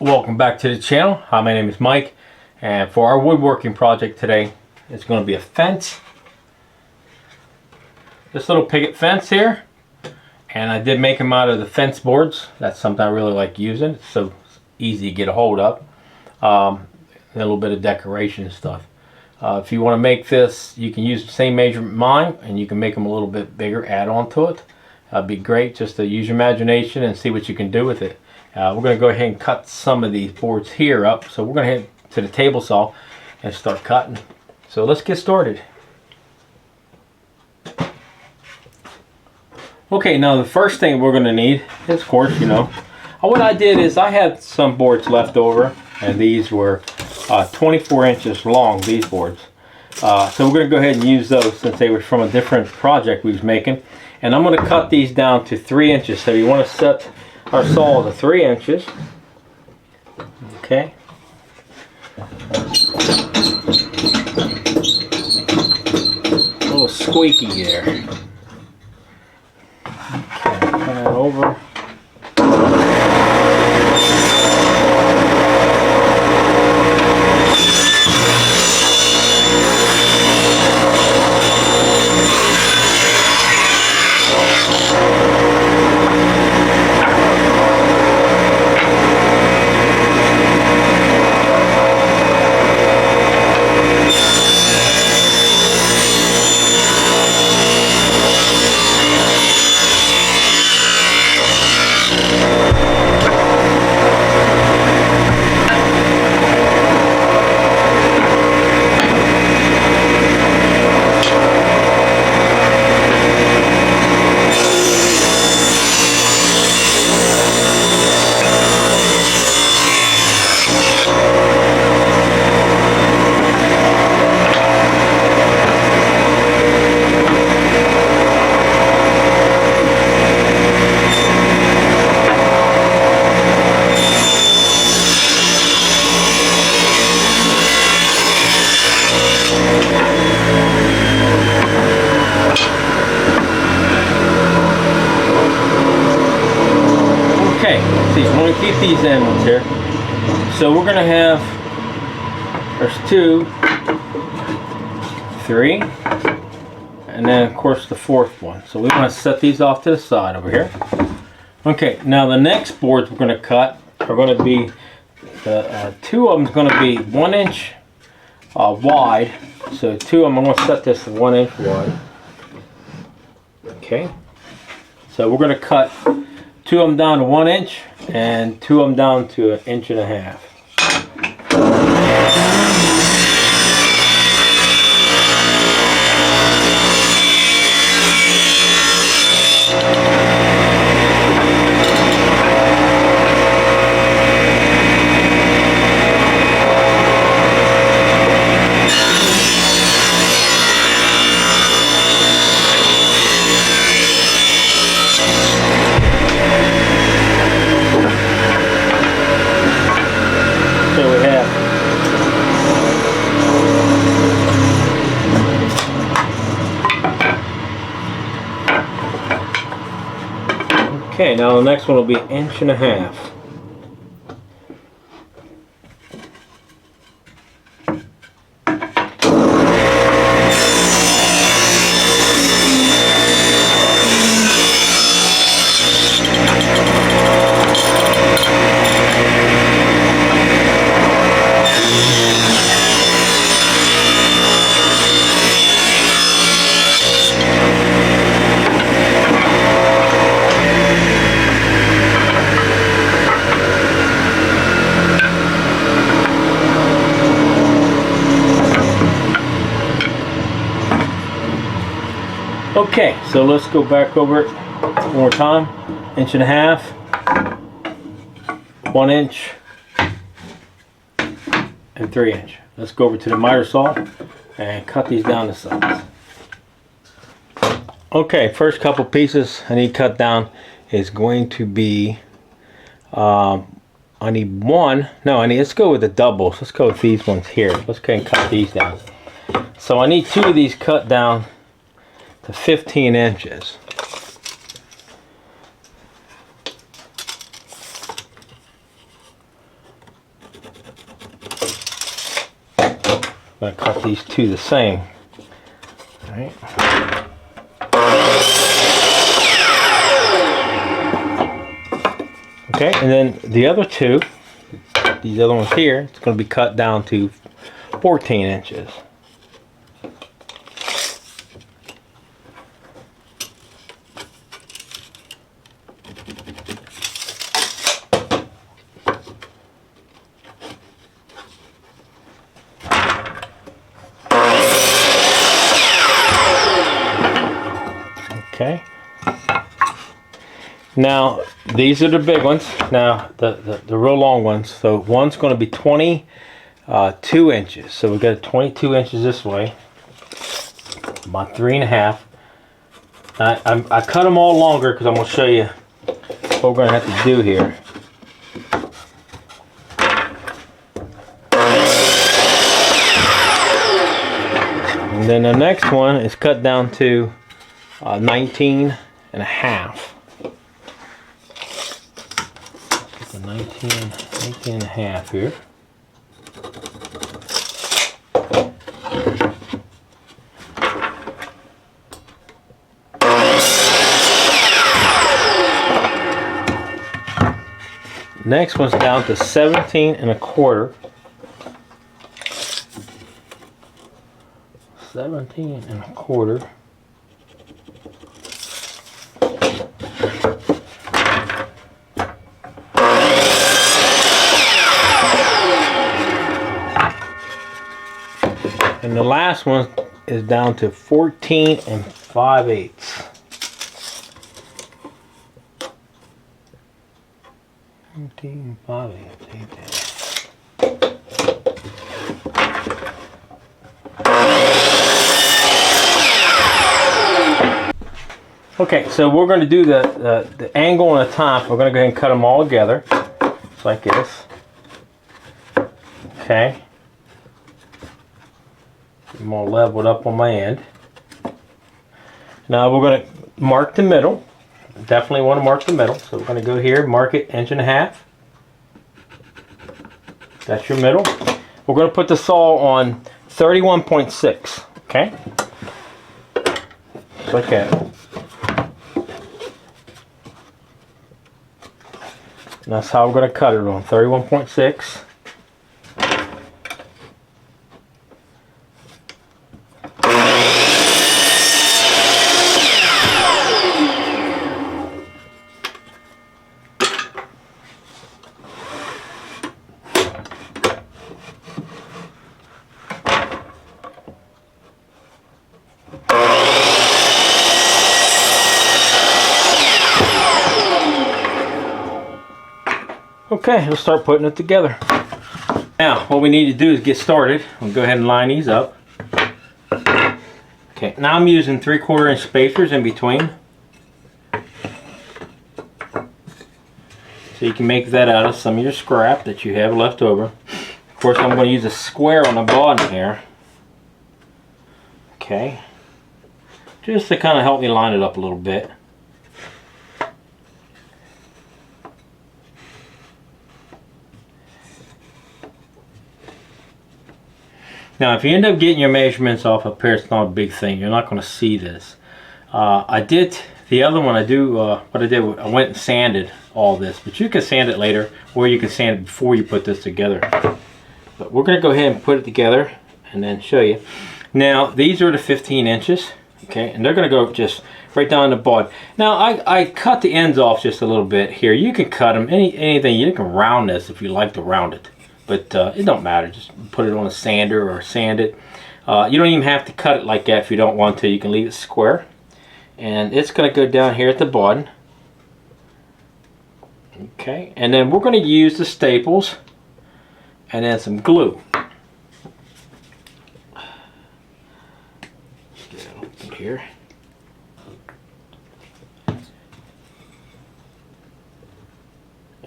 Welcome back to the channel. Hi, my name is Mike, and for our woodworking project today, it's going to be a fence. This little picket fence here, and I did make them out of the fence boards. That's something I really like using. It's so easy to get a hold of. A little bit of decoration and stuff. If you want to make this, you can use the same measurement mine, and you can make them a little bit bigger, add on to it. That'd be great just to use your imagination and see what you can do with it. We're going to go ahead and cut some of these boards here up. So we're going to head to the table saw and start cutting. So let's get started. Okay, now the first thing we're going to need is, of course, what I did is I had some boards left over, and these were 24 inches long, these boards. So we're going to go ahead and use those since they were from a different project we was making. And I'm going to cut these down to 3 inches. So you want to set our saw to 3 inches. Okay. A little squeaky there. Okay, turn that over. Keep these end ones here. So we're gonna have, there's 2, 3, and then of course the 4th one. So we want to set these off to the side over here. Okay, now the next boards we're going to cut are going to be, the 2 of them is going to be 1 inch wide. So 2 of them, I'm going to set this to 1 inch wide. Okay, so we're going to cut 2 of them down to 1 inch and 2 of them down to 1.5 inches. Okay, now the next one will be 1.5 inches. Okay, so let's go back over it one more time. 1.5 inches, 1 inch, and 3 inch. Let's go over to the miter saw and cut these down to size. Okay, first couple pieces I need cut down is going to be, I need let's go with the doubles. Let's go with these ones here. Let's go ahead and cut these down. So I need 2 of these cut down to 15 inches. I'm going to cut these two the same. All right. Okay, and then the other two, these other ones here, it's going to be cut down to 14 inches. Okay. Now these are the big ones. Now the real long ones. So one's going to be 22 inches. So we've got 22 inches this way. About 3.5. I cut them all longer because I'm going to show you what we're going to have to do here. And then the next one is cut down to 19 and a half. So 19 and a half here. Next one's down to 17 and a quarter. 17 and a quarter. And the last one is down to 14 5/8. 14 5/8. Okay, so we're going to do the angle on the top. We're going to go ahead and cut them all together, just like this. Okay. I'm all leveled up on my end. Now we're going to mark the middle. Definitely want to mark the middle. So we're going to go here, mark it 1.5 inches. That's your middle. We're going to put the saw on 31.6. Okay. Just like that. And that's how we're going to cut it on 31.6. Okay, let's start putting it together. Now, what we need to do is get started. We'll go ahead and line these up. Okay, now I'm using 3/4 inch spacers in between. So you can make that out of some of your scrap that you have left over. Of course, I'm going to use a square on the bottom here. Okay, just to kind of help me line it up a little bit. Now, if you end up getting your measurements off up here, it's not a big thing. You're not going to see this. I did the other one. What I did, I went and sanded all this, but you can sand it later, or you can sand it before you put this together. But we're going to go ahead and put it together and then show you. Now, these are the 15 inches, okay, and they're going to go just right down the bottom. Now, I cut the ends off just a little bit here. You can cut them anything. You can round this if you like to round it. But it don't matter. Just put it on a sander or sand it. You don't even have to cut it like that if you don't want to. You can leave it square. And it's going to go down here at the bottom. Okay. And then we're going to use the staples and then some glue. Get it open here.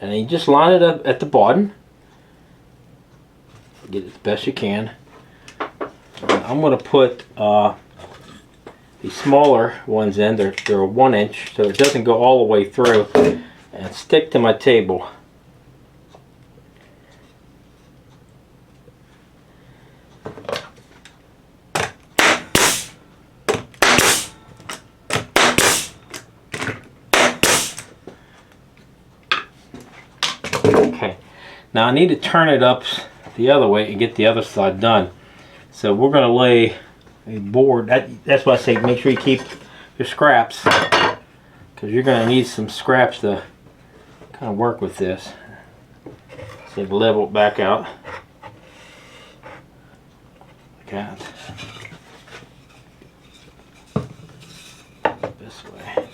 And then you just line it up at the bottom. Get it as best you can. I'm going to put the smaller ones in. They're 1 inch, so it doesn't go all the way through, and stick to my table. Now I need to turn it up the other way and get the other side done. So we're going to lay a board. That's why I say make sure you keep your scraps, because you're going to need some scraps to kind of work with this. So level it back out. Like that. This way.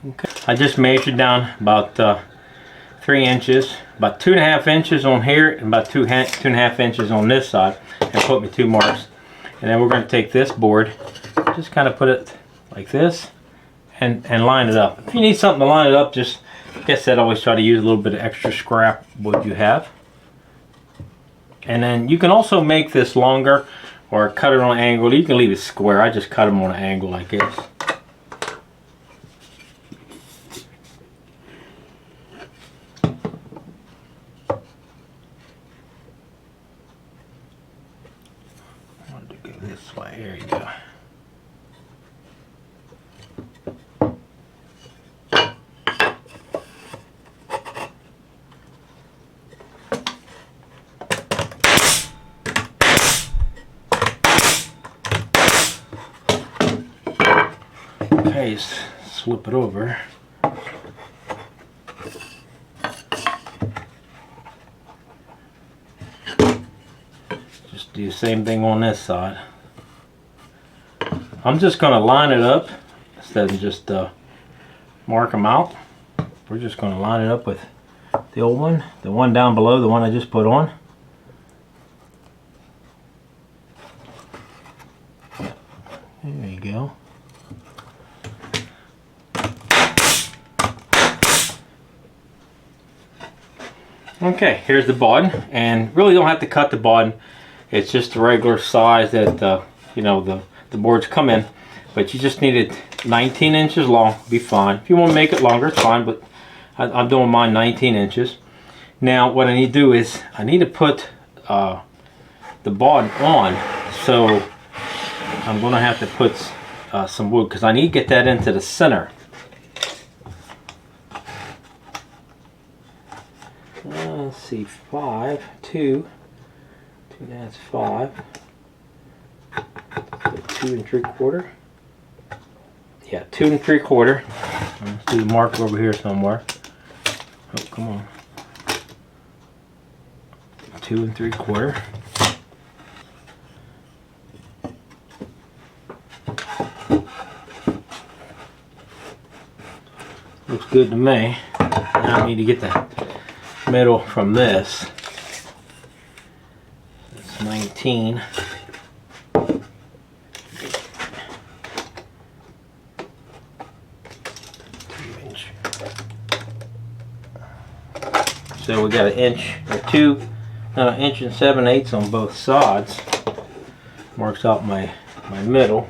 Okay. I just measured down about 3 inches, about 2.5 inches on here, and about 2.5 inches on this side, and put me 2 marks. And then we're going to take this board, just kind of put it like this, and line it up. If you need something to line it up, just, like I said, always try to use a little bit of extra scrap wood you have. And then you can also make this longer, or cut it on an angle. You can leave it square. I just cut them on an angle like this. This way, here you go. Okay, slip it over. Just do the same thing on this side. I'm just going to line it up instead of just mark them out. We're just going to line it up with the old one, the one down below, the one I just put on. There you go. Okay, here's the button, and really don't have to cut the button. It's just the regular size that you know, the boards come in, but you just need it 19 inches long. Be fine. If you want to make it longer, it's fine, but I'm doing mine 19 inches. Now what I need to do is I need to put the button on, so I'm going to have to put some wood, because I need to get that into the center. Let's see, 5, 2, that's 5. 2 3/4. Yeah, 2 3/4. Let's do the mark over here somewhere. Oh, come on. 2 3/4. Looks good to me. Now I need to get the middle from this. It's 19. So we got an inch or 2, inch and 7/8 on both sides. Marks out my middle.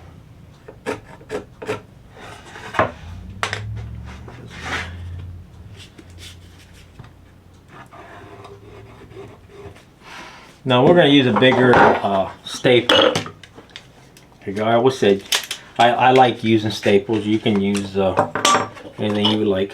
Now we're going to use a bigger staple. Here you go. I always said I like using staples. You can use anything you would like.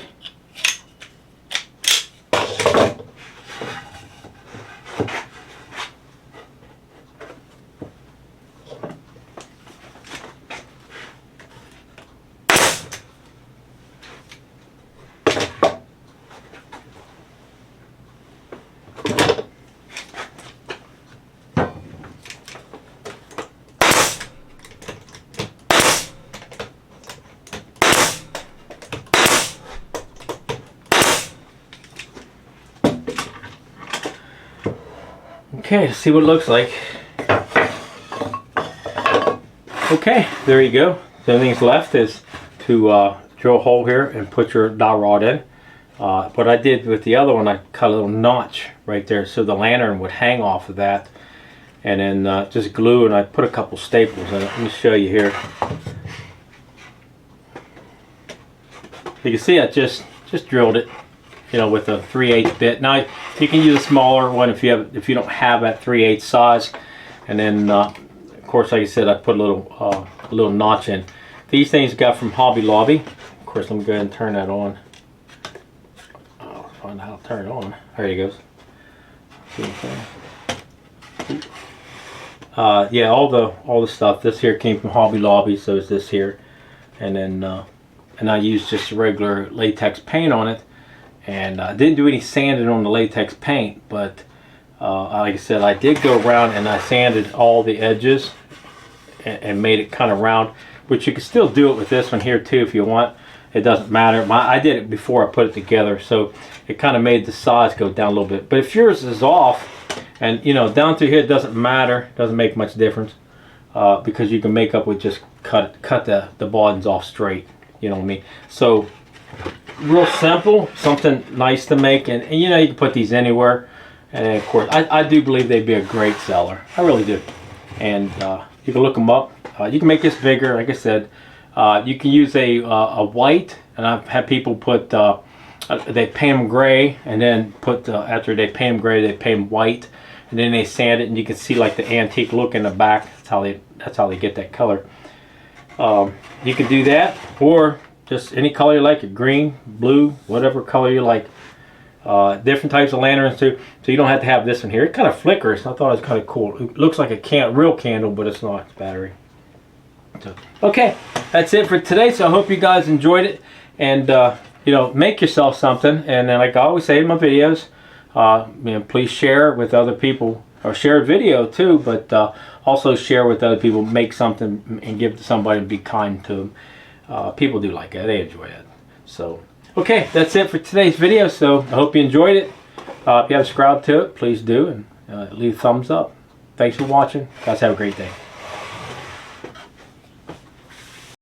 Okay, let's see what it looks like. Okay, there you go. The only thing's left is to drill a hole here and put your dowel rod in. What I did with the other one, I cut a little notch right there so the lantern would hang off of that. and then just glue, and I put a couple staples in it. Let me show you here. You can see I just drilled it, you know, with a 3/8 bit. Now you can use a smaller one if you don't have that 3/8 size. And then of course, like I said, I put a little notch in. These things I got from Hobby Lobby. Of course, let me go ahead and turn that on. I'll find out how to turn it on. There it goes. Yeah, all the stuff. This here came from Hobby Lobby, so is this here, and then and I used just regular latex paint on it, and I didn't do any sanding on the latex paint, but like I said, I did go around and I sanded all the edges and made it kind of round, which you can still do it with this one here too if you want. It doesn't matter. I did it before I put it together, so it kind of made the size go down a little bit. But if yours is off, and you know, down through here, it doesn't matter, doesn't make much difference, because you can make up with just cut the borders off straight, you know what I mean. So real simple, something nice to make, and you know, you can put these anywhere. And then, of course, I do believe they'd be a great seller. I really do. And you can look them up. You can make this bigger, like I said. You can use a white, and I've had people put they paint them gray, and then put after they paint them gray, they paint them white, and then they sand it, and you can see like the antique look in the back. That's how they get that color. You can do that, or just any color you like, green, blue, whatever color you like. Different types of lanterns too, so you don't have to have this one here. It kind of flickers. I thought it was kind of cool. It looks like a real candle, but it's not. It's battery. So, okay, that's it for today. So I hope you guys enjoyed it, and you know, make yourself something. And then, like I always say in my videos, you know, please share with other people, or share a video too, but also share with other people. Make something and give to somebody, and be kind to them. People do like that. They enjoy it. So okay, that's it for today's video. So I hope you enjoyed it. If you haven't subscribed to it, please do, and leave a thumbs up. Thanks for watching. Guys, have a great day.